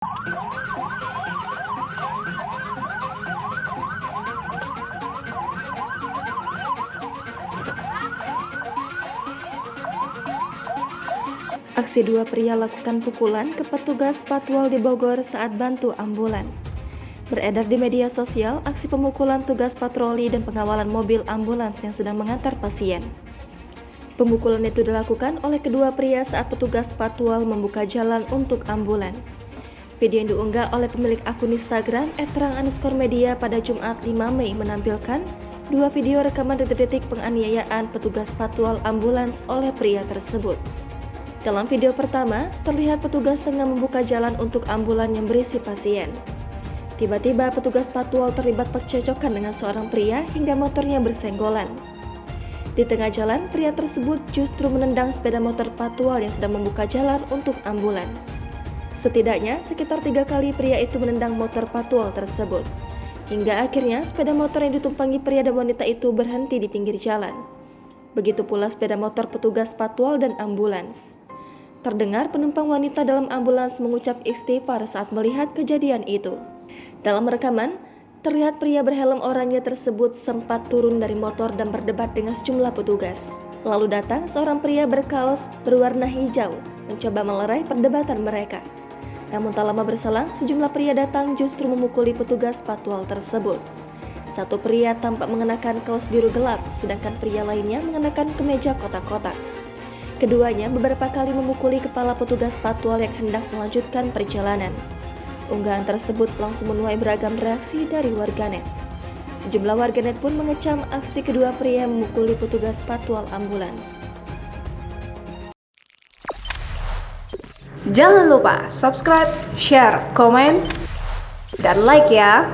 Aksi dua pria lakukan pukulan ke petugas patwal di Bogor saat bantu ambulan. Beredar di media sosial aksi pemukulan tugas patroli dan pengawalan mobil ambulans yang sedang mengantar pasien. Pemukulan itu dilakukan oleh kedua pria saat petugas patwal membuka jalan untuk ambulan. Video yang diunggah oleh pemilik akun Instagram @terang_media pada Jumat 5 Mei menampilkan dua video rekaman detik-detik penganiayaan petugas patwal ambulans oleh pria tersebut. Dalam video pertama, terlihat petugas tengah membuka jalan untuk ambulan yang berisi pasien. Tiba-tiba petugas patwal terlibat percekcokan dengan seorang pria hingga motornya bersenggolan. Di tengah jalan, pria tersebut justru menendang sepeda motor patwal yang sedang membuka jalan untuk ambulan. Setidaknya sekitar 3 kali pria itu menendang motor patwal tersebut. Hingga akhirnya sepeda motor yang ditumpangi pria dan wanita itu berhenti di pinggir jalan. Begitu pula sepeda motor petugas patwal dan ambulans. Terdengar penumpang wanita dalam ambulans mengucap istighfar saat melihat kejadian itu. Dalam rekaman, terlihat pria berhelm oranye tersebut sempat turun dari motor dan berdebat dengan sejumlah petugas. Lalu datang seorang pria berkaos berwarna hijau mencoba melerai perdebatan mereka. Namun tak lama berselang, sejumlah pria datang justru memukuli petugas patwal tersebut. Satu pria tampak mengenakan kaos biru gelap, sedangkan pria lainnya mengenakan kemeja kotak-kotak. Keduanya beberapa kali memukuli kepala petugas patwal yang hendak melanjutkan perjalanan. Unggahan tersebut langsung menuai beragam reaksi dari warganet. Sejumlah warganet pun mengecam aksi kedua pria memukuli petugas patwal ambulans. Jangan lupa subscribe, share, komen, dan like ya!